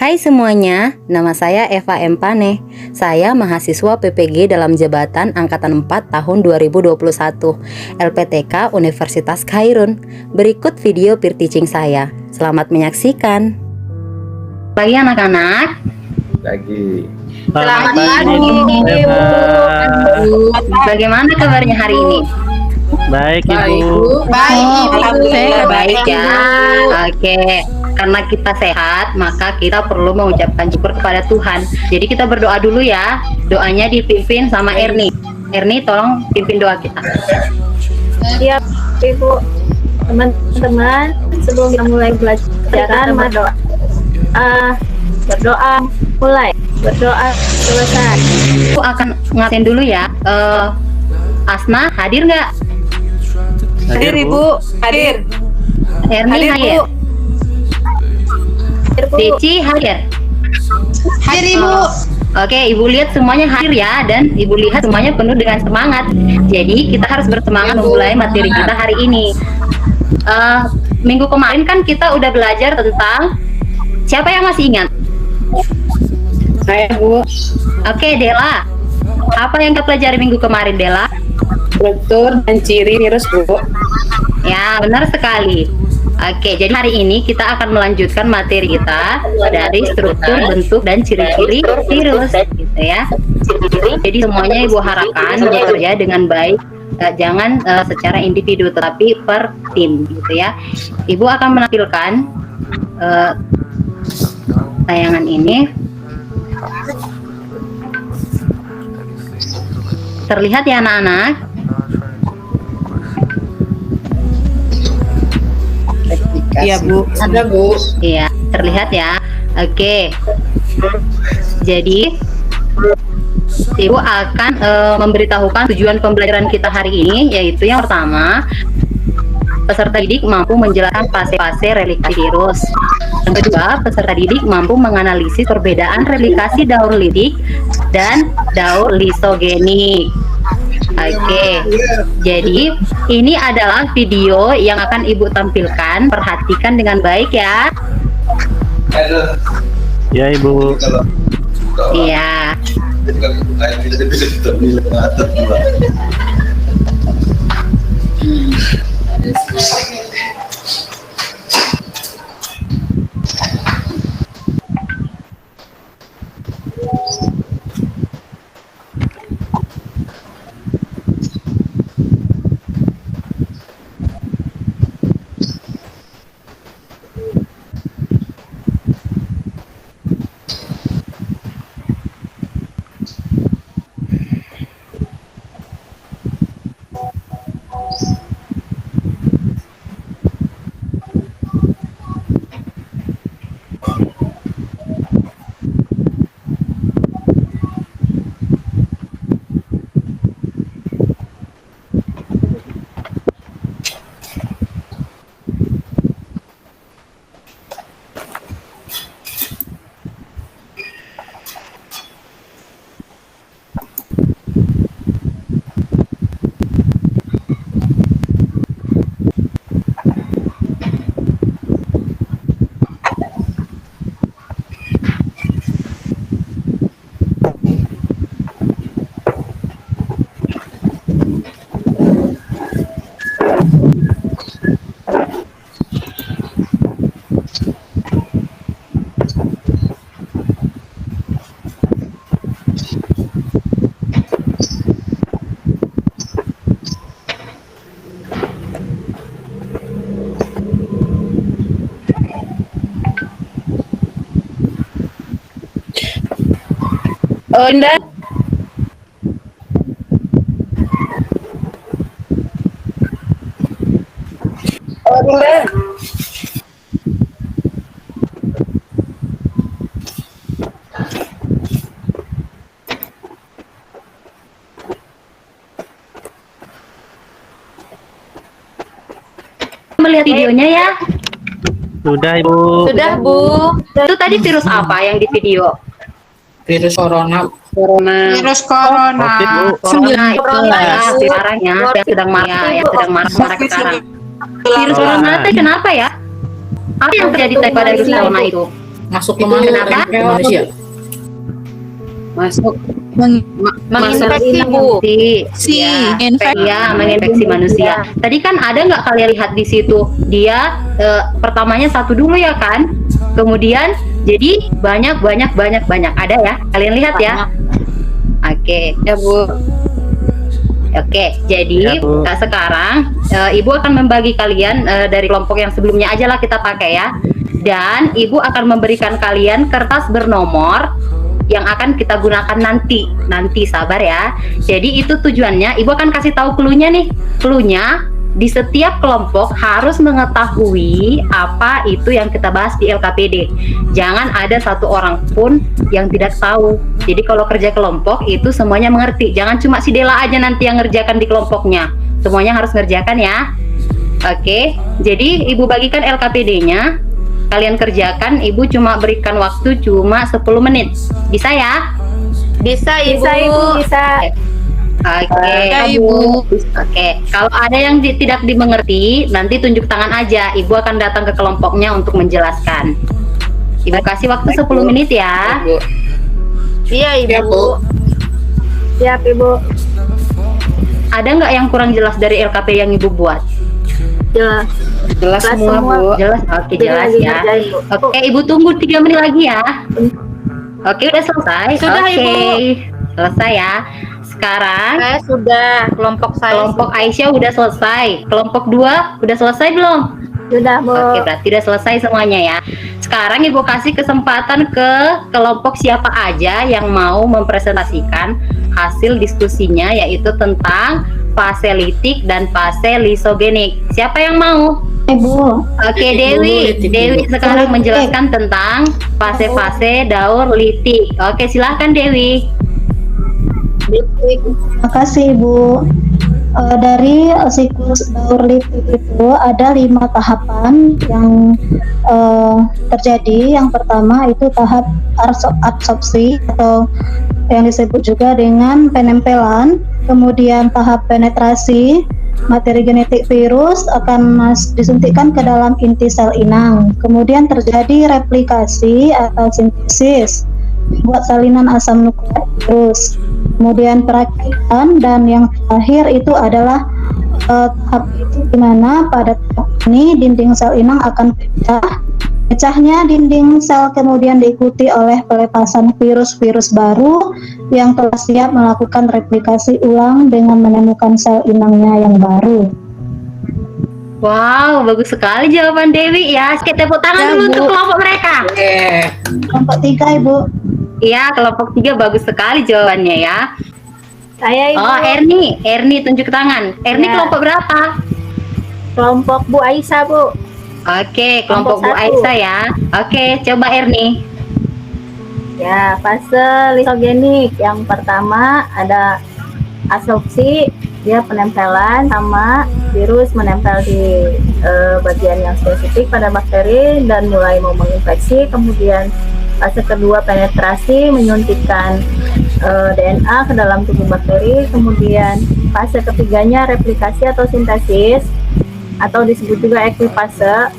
Hai semuanya, nama saya Eva M. Paneh. Saya mahasiswa PPG dalam jabatan Angkatan 4 tahun 2021 LPTK Universitas Khairun. Berikut video peer teaching saya. Selamat menyaksikan. Pagi anak-anak. Pagi. Selamat pagi, Ibu. Bagaimana kabarnya hari ini? Baik, Ibu. Baik, Alhamdulillah baik ya. Oke, karena kita sehat, maka kita perlu mengucapkan syukur kepada Tuhan. Jadi kita berdoa dulu ya. Doanya dipimpin sama Erni. Erni, tolong pimpin doa kita. Siap, Ibu. Teman-teman, sebelum kita mulai pelajaran, berdoa mulai, berdoa selesai. Aku akan ngatain dulu ya. Asma hadir nggak? Hadir, Ibu. Hadir. Erni hadir. Deci hadir. Hadir, Ibu. Oke, Ibu lihat semuanya hadir ya, dan Ibu lihat semuanya penuh dengan semangat. Jadi kita harus bersemangat memulai materi kita hari ini. Minggu kemarin kan kita udah belajar tentang, siapa yang masih ingat? Saya, Bu. Oke, Dela. Apa yang kita pelajari minggu kemarin, Dela? Struktur dan ciri virus, Bu. Ya, benar sekali. Oke, jadi hari ini kita akan melanjutkan materi kita dari struktur, bentuk, dan ciri-ciri virus, gitu ya. Jadi semuanya Ibu harapkan bekerja dengan baik, jangan secara individu, tetapi per tim, gitu ya. Ibu akan menampilkan tayangan ini. Terlihat ya anak-anak? Iya, Bu. Ada, Bu. Iya, terlihat ya. Oke. Jadi Ibu akan memberitahukan tujuan pembelajaran kita hari ini, yaitu yang pertama, peserta didik mampu menjelaskan fase-fase replikasi virus. Yang kedua, peserta didik mampu menganalisis perbedaan replikasi daur litik dan daur lisogenik. Oke, jadi ini adalah video yang akan Ibu tampilkan. Perhatikan dengan baik ya. Ya, Ibu. Iya. Oh, Indah. Oh, Indah. Melihat videonya ya. Sudah, Ibu. Sudah, Bu. Itu tadi virus apa yang di video? Virus corona. Virus corona. Covid, Bu. Corona itu ya sekarangnya yang sedang marak sekarang. Virus corona itu kenapa ya? Apa yang terjadi pada virus corona itu? Masuk ke Itu mana? kenapa? Ke manusia. Masuk. Menginfeksi Bu. Menginfeksi manusia. Tadi kan ada nggak kalian lihat di situ? Dia pertamanya satu dulu ya kan? Kemudian jadi banyak. Ada ya? Kalian lihat ya? Oke. Ya Bu. Oke, jadi Ya, Bu. sekarang Ibu akan membagi kalian dari kelompok yang sebelumnya aja lah kita pakai ya. Dan Ibu akan memberikan kalian kertas bernomor yang akan kita gunakan nanti. Nanti sabar ya. Jadi itu tujuannya, Ibu akan kasih tahu clue-nya nih. Clue-nya di setiap kelompok harus mengetahui apa itu yang kita bahas di LKPD. Jangan ada satu orang pun yang tidak tahu. Jadi kalau kerja kelompok itu semuanya mengerti. Jangan cuma si Dela aja nanti yang ngerjakan di kelompoknya. Semuanya harus ngerjakan ya. Oke, jadi Ibu bagikan LKPD-nya. Kalian kerjakan, Ibu cuma berikan waktu cuma 10 menit. Bisa ya? Bisa Ibu. Bisa. Oke, Ibu. Oke, kalau ada yang tidak dimengerti, nanti tunjuk tangan aja. Ibu akan datang ke kelompoknya untuk menjelaskan. Ibu kasih waktu 10 menit ya. Bu. Iya Ibu. Ya, Bu. Siap Ibu. Ada nggak yang kurang jelas dari LKP yang Ibu buat? Jelas. Jelas Jelas semua semua. Bu. Jelas? Oke, jelas Lagi ya. ngerjain, Bu. Oke, Ibu tunggu 3 menit lagi ya. Oke, udah selesai. Sudah, Oke, Ibu. selesai ya. Sekarang Saya sudah. Kelompok saya kelompok Aisyah udah selesai. Kelompok 2 udah selesai belum? sudah Bu. Oke, berarti udah selesai semuanya ya. Sekarang Ibu kasih kesempatan ke kelompok siapa aja yang mau mempresentasikan hasil diskusinya, yaitu tentang fase litik dan fase lisogenik. Siapa yang mau? Ibu, Oke, Litik Dewi. dulu, litik Dewi dulu. sekarang Litik. menjelaskan tentang fase-fase daur litik. Oke, silahkan Dewi. terima kasih Ibu. Dari siklus daur litik itu ada 5 tahapan yang terjadi. Yang pertama itu tahap adsorpsi atau yang disebut juga dengan penempelan. Kemudian tahap penetrasi, materi genetik virus akan disuntikkan ke dalam inti sel inang. Kemudian terjadi replikasi atau sintesis buat salinan asam nukleat virus. Kemudian perakitan, dan yang terakhir itu adalah tahap itu di mana pada tahap ini dinding sel inang akan pecah. Pecahnya dinding sel kemudian diikuti oleh pelepasan virus-virus baru yang telah siap melakukan replikasi ulang dengan menemukan sel inangnya yang baru. Wow, bagus sekali jawaban Dewi ya. Kita tepuk tangan Ya, dulu Bu. untuk kelompok mereka. Kelompok 3 Ibu. Iya, kelompok 3 bagus sekali jawabannya ya. Saya Ibu. Oh, Erni tunjuk tangan. Erni Ya. kelompok berapa? Kelompok Bu Aisyah Bu. Oke, kelompok Bu Kelompok 1. Aisyah ya. Oke, coba Erni. Ya, fase lisogenik. Yang pertama ada adsorpsi, dia penempelan sama virus menempel di bagian yang spesifik pada bakteri dan mulai mau menginfeksi. Kemudian fase kedua penetrasi, menyuntikkan DNA ke dalam tubuh bakteri. Kemudian fase ketiganya replikasi atau sintesis atau disebut juga ekvivase.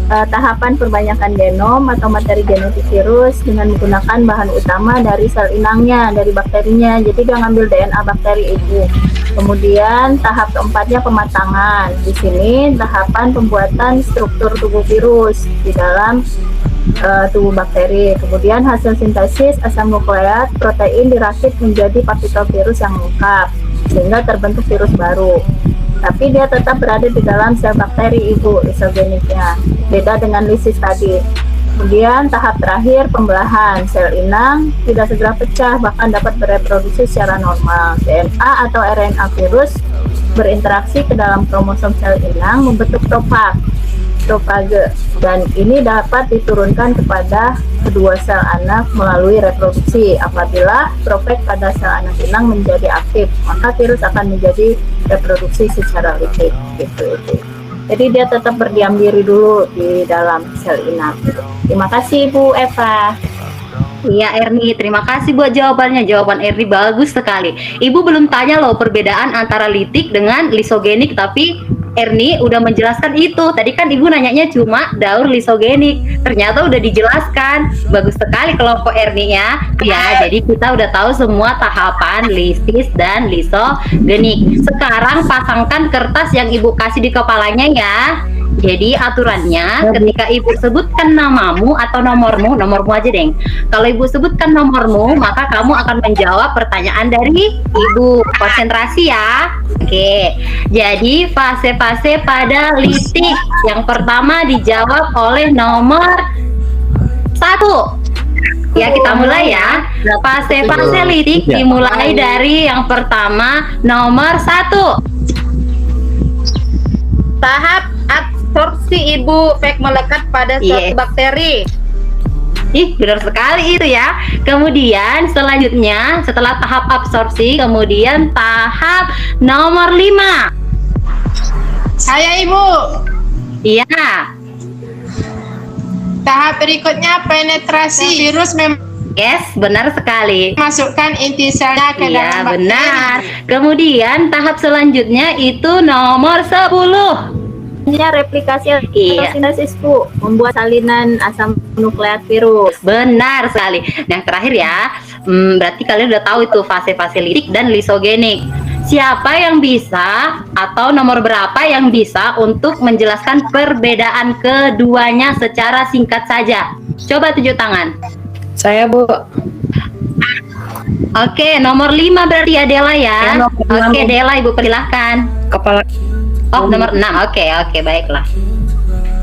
Tahapan perbanyakan genom atau materi genetik virus dengan menggunakan bahan utama dari sel inangnya, dari bakterinya. Jadi dia ngambil DNA bakteri itu. Kemudian tahap keempatnya pematangan. Di sini tahapan pembuatan struktur tubuh virus di dalam tubuh bakteri. Kemudian hasil sintesis asam nukleat protein dirakit menjadi partikel virus yang lengkap sehingga terbentuk virus baru. Tapi dia tetap berada di dalam sel bakteri Ibu, lisogeniknya. Beda dengan lisis tadi. Kemudian tahap terakhir pembelahan. Sel inang tidak segera pecah, bahkan dapat bereproduksi secara normal. DNA atau RNA virus berinteraksi ke dalam kromosom sel inang membentuk tropage, dan ini dapat diturunkan kepada kedua sel anak melalui reproduksi. Apabila tropeg pada sel anak inang menjadi aktif, maka virus akan menjadi reproduksi secara litik gitu. Jadi dia tetap berdiam diri dulu di dalam sel inang. Terima kasih Bu Eva. Iya Erni, terima kasih buat jawabannya. Jawaban Erni bagus sekali. Ibu belum tanya loh perbedaan antara litik dengan lisogenik, tapi Erni udah menjelaskan itu. Tadi kan Ibu nanyanya cuma daur lisogenik. Ternyata udah dijelaskan. Bagus sekali kelompok Erni-nya. Ya, jadi kita udah tahu semua tahapan lisis dan lisogenik. Sekarang pasangkan kertas yang Ibu kasih di kepalanya ya. Jadi aturannya ketika Ibu sebutkan namamu atau nomormu aja deng. Kalau Ibu sebutkan nomormu, maka kamu akan menjawab pertanyaan dari Ibu. Konsentrasi ya. Oke. Jadi fase-fase pada litik. Yang pertama dijawab oleh nomor 1. Ya, kita mulai ya. Fase-fase litik dimulai dari yang pertama nomor 1. Tahap absorpsi ibu fek melekat pada suatu bakteri. Ih, benar sekali itu ya. Kemudian selanjutnya setelah tahap absorpsi, kemudian tahap nomor 5. Saya ibu. Iya. Tahap berikutnya penetrasi virus Yes, benar sekali. memasukkan inti selnya ke Iya, dalam bakteri. benar. Kemudian tahap selanjutnya itu nomor 10. Replikasi atau Iya. sintesis Bu, membuat salinan asam nukleat virus. Benar sekali. Yang terakhir ya, berarti kalian udah tahu itu fase-fase litik dan lisogenik. Siapa yang bisa atau nomor berapa yang bisa untuk menjelaskan perbedaan keduanya secara singkat saja? Coba tunjuk tangan. Saya Bu. Oke, nomor 5 berarti Adela ya. Ya, nomor 6. Oke, Dela Ibu persilahkan. Kepala Oh, nomor 6. Oke, baiklah.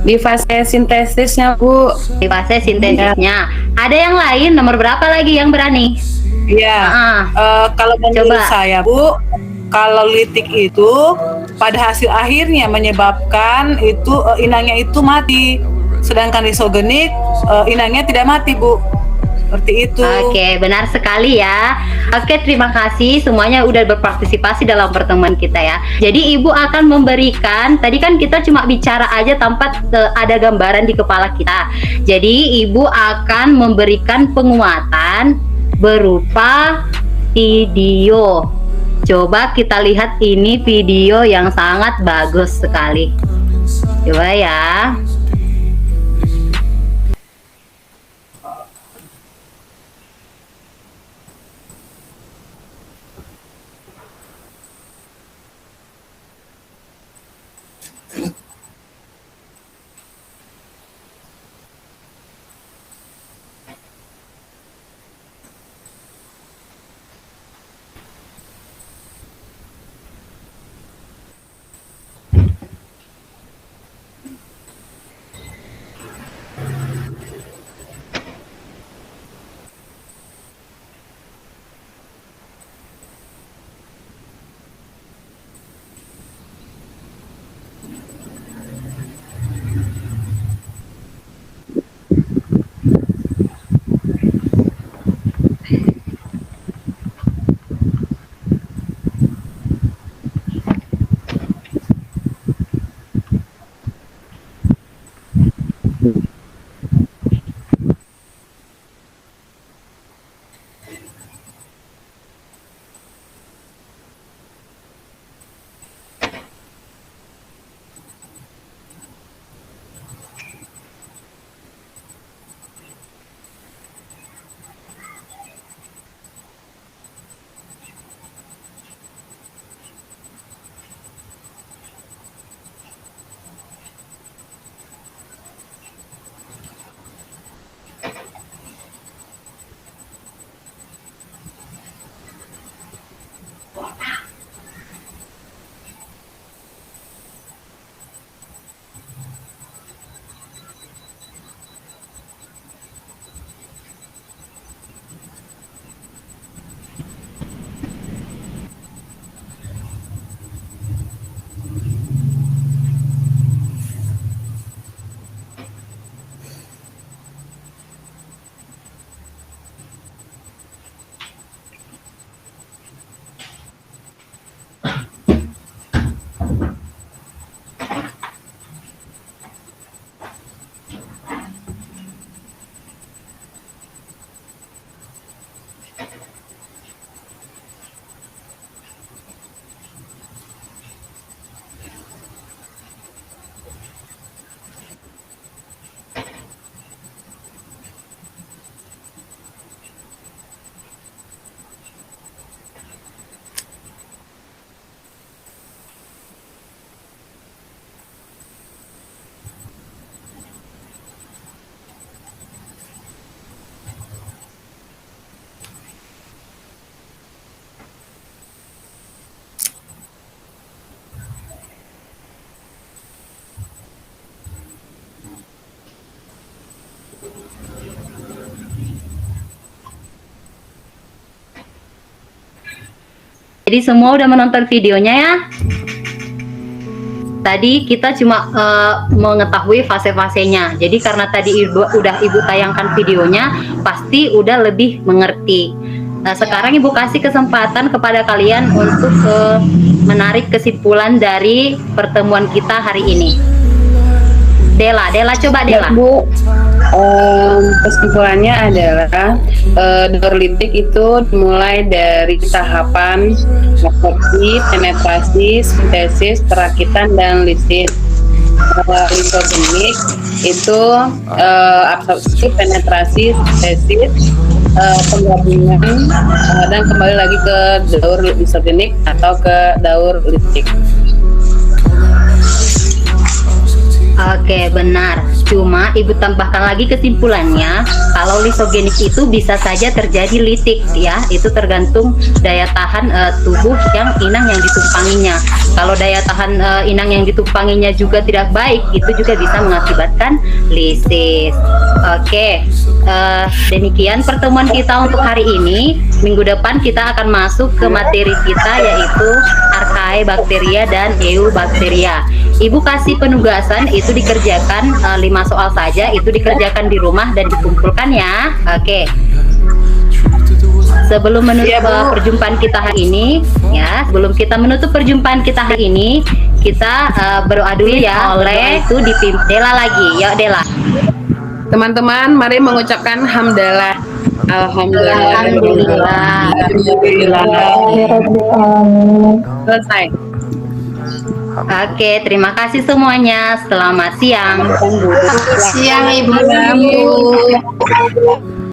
di fase sintesisnya Bu. Di fase sintesisnya. Ada yang lain nomor berapa lagi yang berani? Iya. Kalau menurut Coba. saya Bu, kalau litik itu pada hasil akhirnya menyebabkan itu inangnya itu mati, sedangkan lisogenik inangnya tidak mati Bu. Seperti itu. Oke, benar sekali ya. Oke, terima kasih semuanya udah berpartisipasi dalam pertemuan kita ya. Jadi Ibu akan memberikan, tadi kan kita cuma bicara aja tanpa ada gambaran di kepala kita. Jadi Ibu akan memberikan penguatan berupa video. Coba kita lihat, ini video yang sangat bagus sekali. Coba ya. Jadi semua udah menonton videonya ya. Tadi kita cuma mengetahui fase-fasenya. Jadi karena tadi ibu tayangkan videonya, pasti udah lebih mengerti. Nah, sekarang ibu kasih kesempatan kepada kalian untuk menarik kesimpulan dari pertemuan kita hari ini. Dela coba Dela. Bu, kesimpulannya adalah Dorlitik itu dimulai dari tahapan absorpsi, penetrasi, sintesis, perakitan, dan lisis. Lisogenik itu absorpsi, penetrasi, sintesis, penggabungan, dan kembali lagi ke daur lisogenik atau ke daur litik. Oke, benar. Cuma ibu tambahkan lagi kesimpulannya, kalau lisogenik itu bisa saja terjadi litik ya. Itu tergantung daya tahan tubuh inang yang ditumpanginya. Kalau daya tahan inang yang ditumpanginya juga tidak baik, itu juga bisa mengakibatkan lisis. Oke, demikian pertemuan kita untuk hari ini. Minggu depan kita akan masuk ke materi kita, yaitu Archaebacteria dan Eubacteria. Ibu kasih penugasan itu dikerjakan 5 soal saja, itu dikerjakan di rumah dan dikumpulkan ya. Oke. Sebelum menutup perjumpaan kita hari ini, ya, sebelum kita menutup perjumpaan kita hari ini, kita berdoa dulu ya oleh itu dipimpin Dela lagi. Yuk Dela. Teman-teman, mari mengucapkan hamdalah. Alhamdulillah. Selesai. Oke, terima kasih semuanya. Selamat siang. Siang Ibu.